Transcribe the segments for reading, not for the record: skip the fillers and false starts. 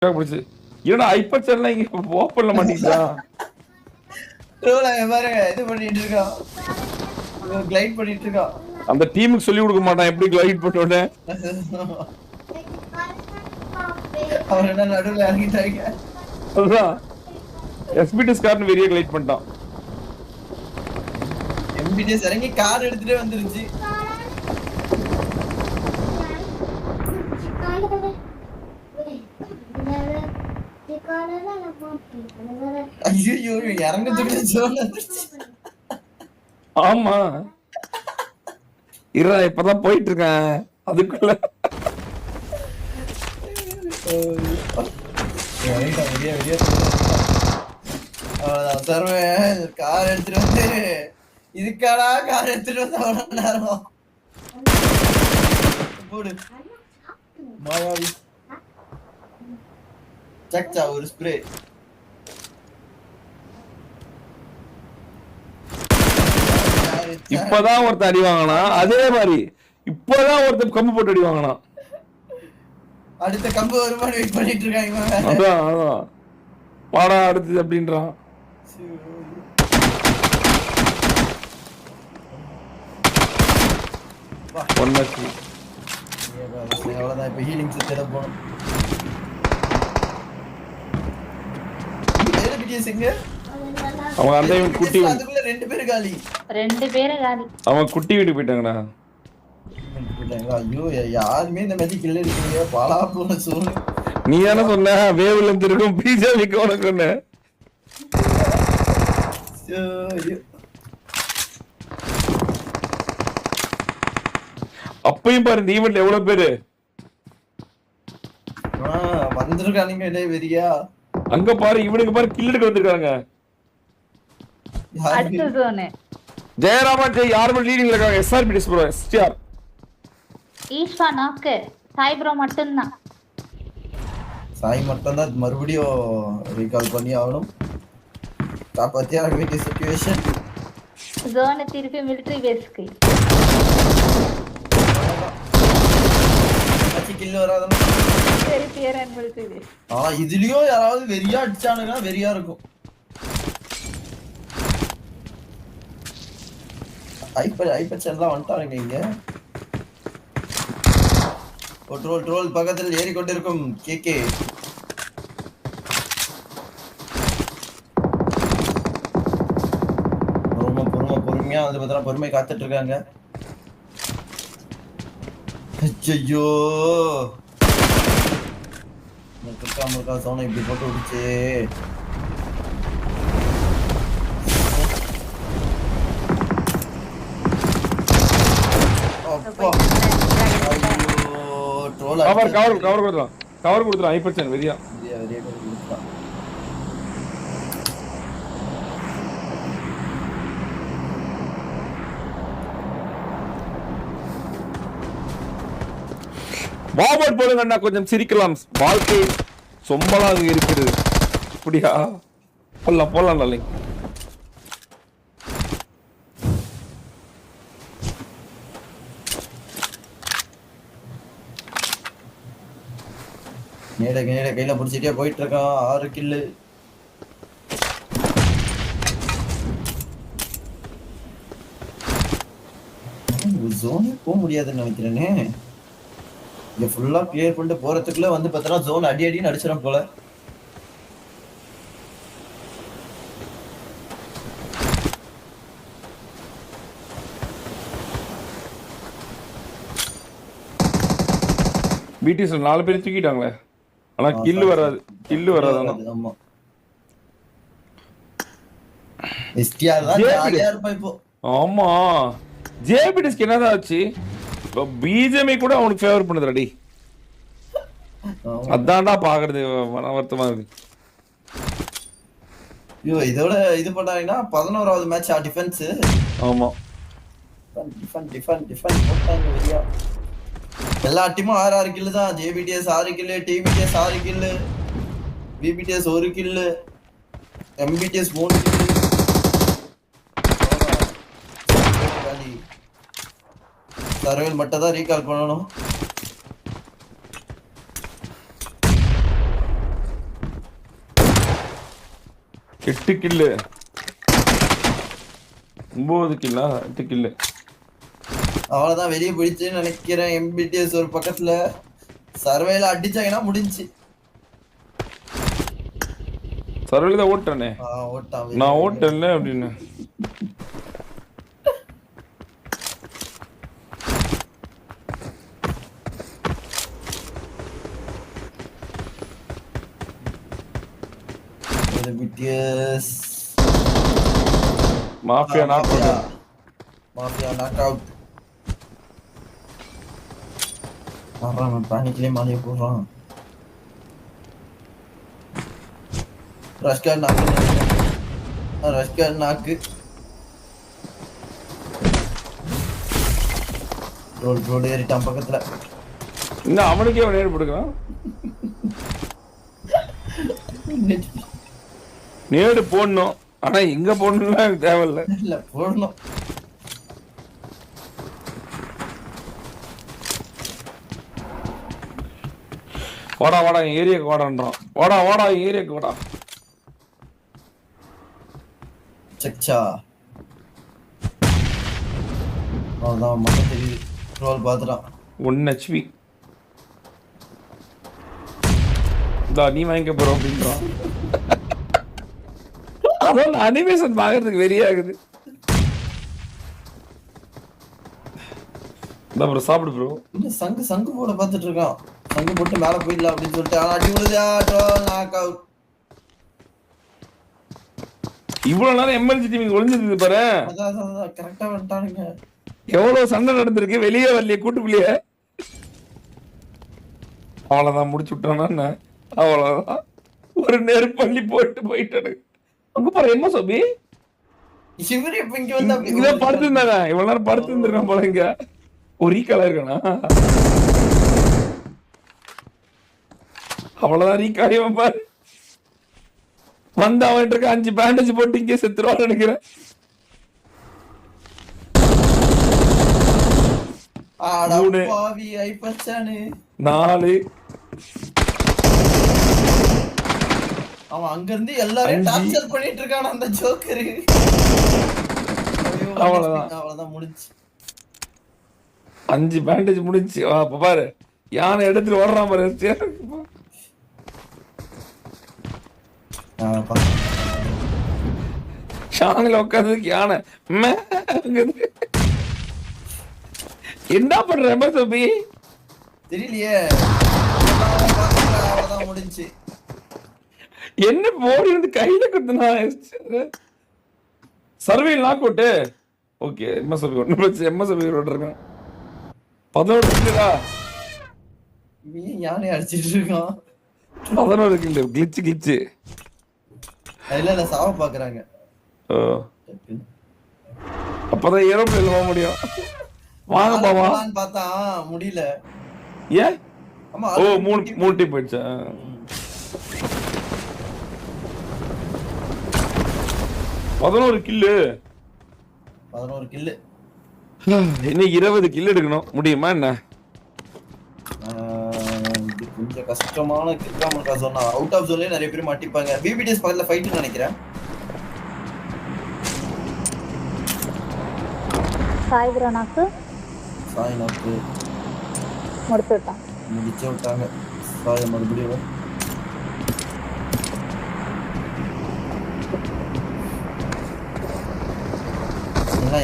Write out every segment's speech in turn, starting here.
போச்சு. என்னடா hyper channel இங்க ஓபன்ல மாட்டிக்கிட்டா. ட்ரோல பாருங்க இது பண்ணிட்டு இருக்கான். கிளைட் பண்ணிட்டு இருக்கான். அந்த டீமுக்கு சொல்லி கொடுக்க மாட்டான் எப்படி கிளைட் பண்ணோனே. அவன் என்ன நடுவுல இறங்கிட்டாங்க. அதுதான் எஸ்பிடிஎஸ் கார்னு வெறிய கிளைட் பண்ணிட்டான். எம்பிடிஎஸ் இறங்கி கார் எடுத்துட்டே வந்துருச்சு. ஐயோ இறங்கத்துக்கு ஜோன் வந்துருச்சு. ஆமா இரா இப்பதான் போயிட்டு இருக்கேன் அதுக்குள்ள கார் எடுத்துட்டு வந்து இதுக்காடா கார் எடுத்துட்டு வந்து அவ்வளவு நேரம் போடு மாயாவி சக்சா ஒரு ஸ்ப்ரே. இப்பதான் ஒருத்தர் அடி வாங்கினா அதே மாதிரி இப்பதான் ஒருத்தர் கம்பு போட்டு அடி வாங்கினா. அடுத்த கம்பு வருமானு வெயிட் பண்ணிட்டு இருக்காங்க. அதான் அதான் பாடா அடுத்தது அப்படின்றான். அவ்வளவுதான் இப்ப ஹீலிங் தேட போகணும். அவங்க அந்த குட்டி அதுக்குள்ள ரெண்டு பேரு காலி. அவங்க குட்டி வீட்டுக்கு போயிட்டாங்கடா. ஐயோ யாருமே இந்த மாதிரி கில்ல இருக்கீங்க பாலா போன சோனு. நீ தானே சொன்ன வேவ்ல இருக்கும் பிஜேபிக்கு உனக்கு ஒண்ணு. அப்பயும் பாரு இந்த ஈவென்ட்ல எவ்வளவு பேரு வந்திருக்கானுங்க வெறியா. அங்க பாரு இவனுக்கு பாரு கில் எடுக்க வந்திருக்காங்க. ஜெயராமா ஜெய் யாரும் லீடிங்ல இருக்காங்க. எஸ்ஆர்பிடிஎஸ் ப்ரோ எஸ்டிஆர் ஈஸ்வா நாக்கு சாய் ப்ரோ மட்டும்தான். சாய் மட்டும் தான் மறுபடியும் ரீகால் பண்ணி ஆகணும். காப்பாத்தியா வேண்டிய சிச்சுவேஷன். ஜோன் திருப்பி மிலிட்டரி பேஸ்க்கு கில் வராதா சரி பேரன் மிலிட்டரி பேஸ். இதுலயும் யாராவது வெறியா அடிச்சானுங்கன்னா வெறியா இருக்கும். ஐபட் சேனல்லாம் வந்துட்டாருங்க இங்க. ட்ரோல் பக்கத்தில் ஏறிக்கொண்டிருக்கும் கேகே. பொறுமையா வந்து பார்த்தா பொறுமை காத்துட்டு இருக்காங்க. ஐயோ முக்கா சோனை இப்படி போட்டு விடுச்சு. கவர் கொடுத்துறான் ஹைப்பர் சேனல் வெறியா. பாபட் போடுங்கண்ணா கொஞ்சம் சிரிக்கலாம். வாழ்க்கை சொம்பலாக இருக்கிறது. அப்படியா போடலாம் போடலாம் நல்ல. நேட கையில பிடிச்சிட்டே போயிட்டு இருக்கான். 6 கில்லு. ஜோனே போக முடியாதுன்னு நினைக்கிறேனே. இங்க ஃபுல்லா கிளியர் பண்ணிட்டு போறதுக்குள்ள வந்து பார்த்தா ஜோன் அடி அடின்னு அடிச்சிடும் போல. பிடிஎஸ் 4 பேர் தூக்கிட்டாங்களே. ஆனா கில்லு வராது. ஆமா எஸ்டிஆர் தான் ஜாலியா இருப்பா இப்போ. ஆமா ஜேபிடிஎஸ்க்கு என்னதான் ஆச்சு. பிஜேபி கூட அவனுக்கு ஃபேவர் பண்ணுதுடி. அதான்டா பாக்குறது வருத்தமா இருக்கு. ஐயோ இதோட இது பண்ணாங்கன்னா 11வது மேட்ச் டிஃபென்ஸ். ஆமா டிஃபென்ஸ் போட்டாங்க வெறியா. எல்லா டீமும் 6 கில்லு தான். ஜேபிடிஎஸ் 6 கில்லு, டிபிடிஎஸ் 6 கில்லு, பிபிடிஎஸ் 1 கில்லு, எம்பிடிஎஸ் 3 கில்லு. சர்வேல் மட்டும் தான் ரீகால் பண்ணணும். 8 கில்லு 9 கில்லா 8 கில்லு. அவ்வளவுதான் வெளியே போயிடுச்சுன்னு நினைக்கிறேன். எம்பிடிஎஸ் ஒரு பக்கத்துல சர்வேல அடிச்சாங்கன்னா முடிஞ்சு. சர்வேல தான் ஓட்டானே. ஓட்டான் நான் ஓட்டல அப்படின்னு. BTS mafia knock out. Mafia knock out. அவன் பேனிக்லயே மாலிய போடுறான். ரஷ்கர் நாக்கு ரோடு ஏறிட்டான் பக்கத்துல. இன்னும் அவனுக்கே அவன் நேடு போடுக்கிறான். நேடு போடணும், ஆனா எங்க போடணும்லாம் எனக்கு தேவையில்ல. இல்ல போடணும். வாடா வாடா என் ஏரியாக்கு வாடான்றான். வாடா என் ஏரியாக்கு வாடா. சச்சா அதான் மட்டும் தெரியுது. ரோல் பாத்துட்டான். 1 HP. நீ வாங்கிக்க போறோம் அப்படின்றான். அதான் அனிமேஷன் பாக்குறதுக்கு வெறியாகுது. ப்ரோ சாப்பிடு ப்ரோ. சங்கு போட பாத்துட்டு இருக்கான். சங்கு போட்டு மேல போயிடலாம் அப்படின்னு சொல்லிட்டு அடி விழுதா ட்ரோல் நாக் அவுட். இவ்வளவு நேரம் எம்எல்ஜி டீம் ஒளிஞ்சிருக்கு பாரு. அதான் கரெக்டா வந்துட்டானுங்க. எவ்வளவு சண்டை நடந்திருக்கு, வெளியே வரலையே கூட்டுக்குள்ளேயே. அவ்வளவுதான் முடிச்சு விட்டானா. அவ்வளவுதான் ஒரு நெருப்பள்ளி போயிட்டானு. அங்க பாரு என்ன சோபி இவரு இப்ப இங்க வந்து இங்க படுத்து இருந்தாங்க. இவ்வளவு நேரம் படுத்து இருந்திருக்கான் போல. இங்க ஒரு ஈக்கால இருக்கானா. அவ்வளவுதான் ரீகாரியவன் பாரு. வந்து அவன் இருக்க 5 பேண்டேஜ் போட்டு இங்கே செத்துருவான்னு நினைக்கிறேன். பாவி ஐப்பச்சானு 4. அவன் அங்க இருந்து எல்லாரையும் டார்ச்சர் பண்ணிட்டு இருக்கான் அந்த ஜோக்கர். அவ்வளவுதான் முடிஞ்சு. 5 பேண்டேஜ் முடிஞ்சு. பாரு யானை இடத்துல ஓடுறான் பாரு. யானையில உட்காந்துருக்கு யானை. என்ன பண்ற சோபி தெரியலையே. அவ்வளவுதான் முடிஞ்சு. என்ன போடி வந்து கையில குத்துனா. சர்வேல் நாக் அவுட். ஓகே எம்எஸ்எபி ஒண்ணு பிரச்சனை. எம்எஸ்எபி ரோட் இருக்கான். 11 கில்லா. யானை அடிச்சிட்டு இருக்கான். 11 கில்லு. கிளிச் இல்ல சாவ பாக்குறாங்க. அப்பதான் ஏரோப்ளேன்ல போக முடியும். வாங்க பாவா பார்த்தா முடியல. ஏன்? ஓ 3 டீம் போயிடுச்சா. 11 கில்லு. இன்னும் 20 கில்லு எடுக்கணும். முடியுமா என்ன? கொஞ்சம் கஷ்டமான கிராமக்கா சொன்னா அவுட் ஆஃப் ஜோன்லயே நிறைய பேர் மாட்டிப்பாங்க. பிபிடிஎஸ் பக்கத்துல ஃபைட்னு நினைக்கிறேன். சாய் நாக்கு முடிச்சு விட்டாங்க. சாய் மறுபடியும்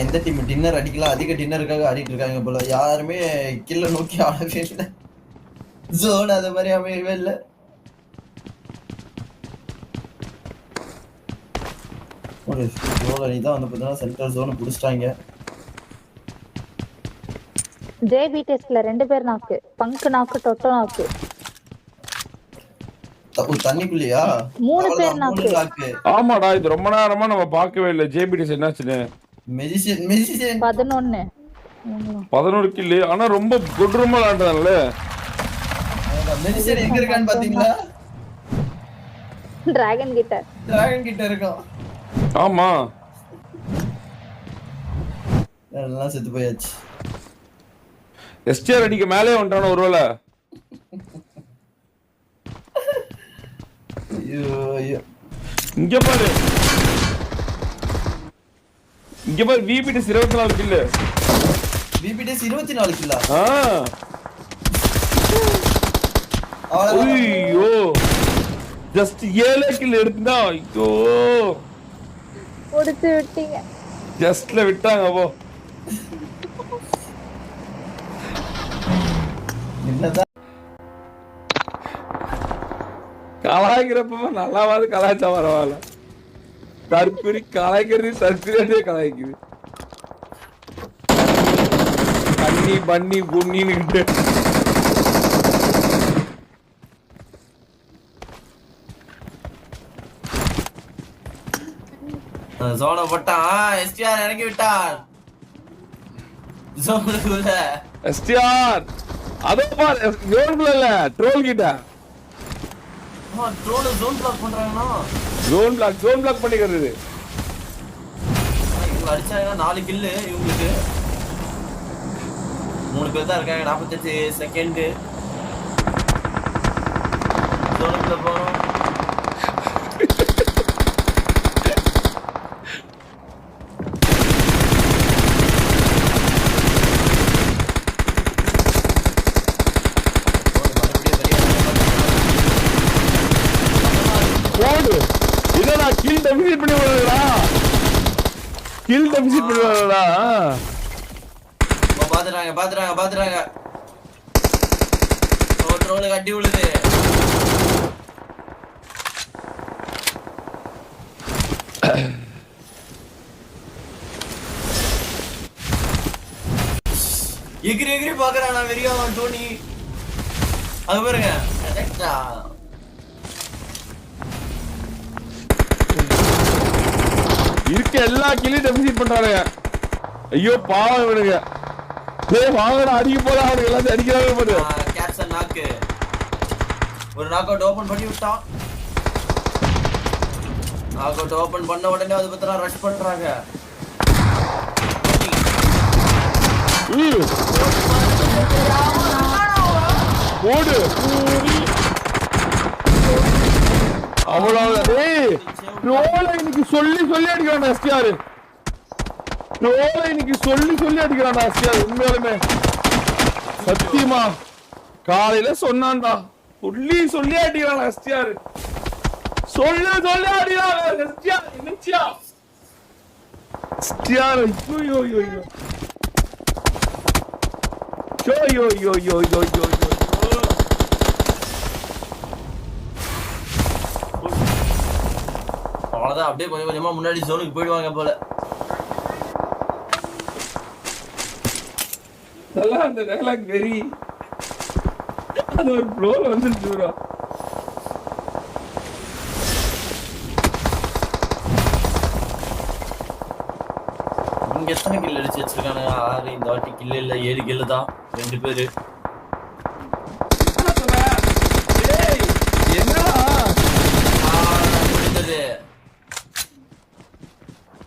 எந்த டீம் டின்னர் அடிக்கலாம், அதிக டின்னருக்காக ஆடிட்டு இருக்காங்க போல. யாருமே கில்ல நோக்கி ஆடவே இல்லை. ஜோன் அது மாதிரி அமையவே இல்லை. ஒரு ஜோன் அணிதான் வந்து பார்த்தீங்கன்னா சென்ட்ரல் ஜோனை பிடிச்சிட்டாங்க. ஜேபிடிஎஸ்ல 2 பேர் நாக்கு. பங்கு நாக்கு, டொட்டோ நாக்கு. தண்ணிக்குள்ளையா 3 பேர் நாக்கு. ஆமாடா இது ரொம்ப நேரமா நம்ம பார்க்கவே இல்லை. ஜேபிடிஎஸ் என்னாச்சுன்னு. மெஜிஷியன் 11 கில்லு. ஆனா ரொம்ப கொடூரமா விளையாடுறான்ல. மெஜிஷியன் எங்க இருக்கான்னு பாத்தீங்களா? டிராகன் கிட்ட இருக்கான். ஆமா எல்லாம் செத்து போயாச்சு. எஸ்டிஆர் அடிக்க மேலே வந்துட்டானோ ஒருவேளை. ஐயோ இங்க பாரு VBTS 24 கில்லு. விபிடிஎஸ் 24 கில்லா? ஐயோ ஜஸ்ட் 7 கில் எடுத்தா. ஐயோ முடிச்சு விட்டீங்க. ஜஸ்ட்ல விட்டாங்க போ. என்னதான் கலாய்க்கிறப்ப நல்லாவது கலாய்ச்சா பரவாயில்ல. தற்குறி கலாய்க்கிறது கலாய்க்குது. கண்ணி பண்ணி குன்னின்னு ஜோனை போட்டான். எஸ்டிஆர் இறக்கி விட்டான் ஜோனுக்குள்ள. எஸ்டிஆர் அதோ பாரு ஜோன்ல இல்ல ட்ரோல் கிட்ட. ட்ரோல் ஜோன் பிளாக் பண்றாங்கன்னா ஜோன் பிளாக் பண்ணிக்கிறது. இவங்க அடிச்சாங்கன்னா 4 கில்லு இவங்களுக்கு. 3 பேர் தான் இருக்காங்க. 48 செகண்ட் ஜோனுக்குள்ள போறோம். என்னடா கில் டெபிசிட் பண்ணி விடுறா. பாத்துறாங்க. ட்ரோல கட்டி விழுது. எகிரி பாக்குறானா வெறியா டோனி. அங்க பாருங்க இருக்க எல்லா கில்லையும் டெபிசிட் பண்றானுங்க. ஐயோ பாவம் இவனுங்க. டேய் வாங்கடா அடிக்க போறா. அவனுக்கு எல்லாத்தையும் அடிக்கறாங்க பாரு. கேப்சன் நாக்கு ஒரு நாக் அவுட் ஓபன் பண்ணி விட்டான். நாக் அவுட் ஓபன் பண்ண உடனே அது பத்திரா ரஷ் பண்றாங்க. ஓடு அவ்வளவு. டேய் ட்ரோல இன்னைக்கு சொல்லி அடிக்கிறான் எஸ்டிஆர். உண்மையாலுமே சத்தியமா காலையில சொன்னான்டா. சொல்லி அடிக்கிறான் எஸ்டிஆர். சொல்லி அடிக்கிறான் எஸ்டிஆர். ஐயோ அவ்வளவுதான். அப்படியே கொஞ்சமா முன்னாடி ஜோனுக்கு போயிடுவாங்க போல. நல்லா அந்த டயலாக் வெரி அது ஒரு ஃப்ளோல வந்துருச்சு ப்ரோ. இங்க எத்தனை கில் அடிச்சு வச்சிருக்கானுங்க? 6. இந்த வாட்டி கில் இல்ல 7 கில் தான். 2 பேரு.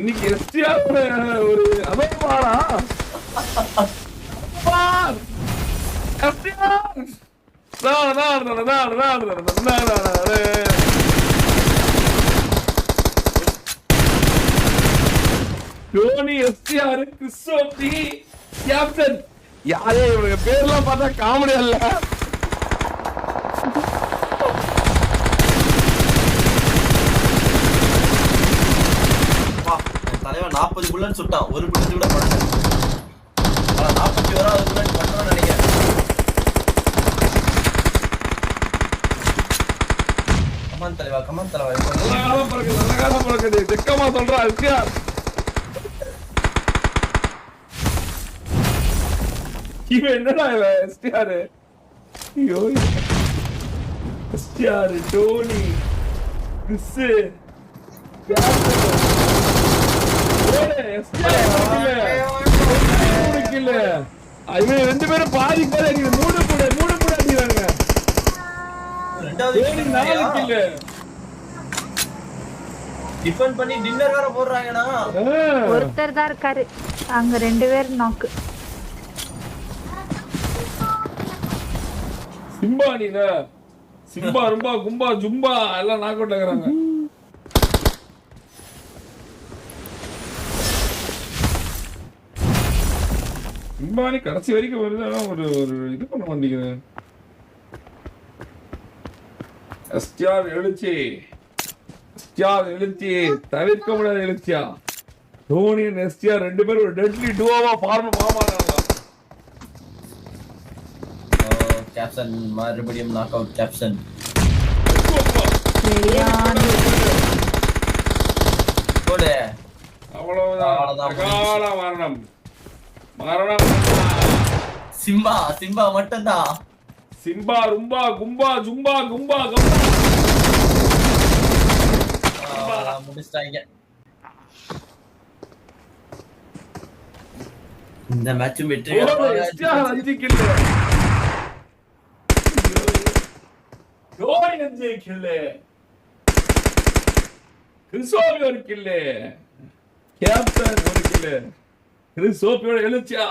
இன்னைக்கு எஸ்டிஆர் ஒரு அதோ பாரா. டோனி எஸ்டிஆர் கிறிஸ்டோபி கேப்டன். யாரே இவங்க பேர்லாம் பார்த்தா காமெடி அல்ல. தலைவன் 40 புல்லட் சுட்டான். ஒரு புல்லட் கூட பண்ணல. 41வது புல்லட் பண்ணணும்னு நினைக்கிறேன். கமான் தலைவா. நல்ல காலம் பறக்குது. தெக்கமா சொல்றா எஸ்டிஆர். இவன் என்னடா எஸ்டிஆர். ஐயோ எஸ்டிஆர் டோனி கிறிஸ் இவன் 2 பேரும் பாதி அடிக்கிறாங்க. 3 கூட அடிக்கிறாங்க. 4 கில்லு டிஃபெண்ட் பண்ணி டின்னர் வேற போடுறாங்கடா. ஒருத்தர் தான் இருக்காரு. அங்க 2 பேர் நாக்கு. சிம்பா நீங்க சிம்பா ரொம்ப கும்பா ஜும்பா எல்லாம் நாக் அவுட் ஆகுறாங்க. சிம்பானி கடைசி வரைக்கும் வருது, ஆனா ஒரு ஒரு இது பண்ண மாட்டேங்குது. எஸ்டிஆர் எழுச்சி, எஸ்டிஆர் எழுச்சி, தவிர்க்க முடியாத எழுச்சியா. தோனி எஸ்டிஆர் 2 பேரும் ஒரு டெட்லி டுவோவா ஃபார்ம் மாமாறாங்க. கேப்டன் மறுபடியும் நாக் அவுட் கேப்டன். போடு. அவ்வளவுதான். கால மரணம். மரணம். சிம்பா சிம்பா மட்டும்தான். சிம்பா ரும்பா கும்பா ஜும்பா கும்பா கம்பா. முடிச்சிட்டாங்க. இந்த மேட்சும் வெற்றி. எஸ்டிஆர் 5 கில். தோனி 5 கில். கிறிஸ்டோபி 1 கில். Captain 1 kill. கிறிஸ்டோபியோட எழுச்சியா.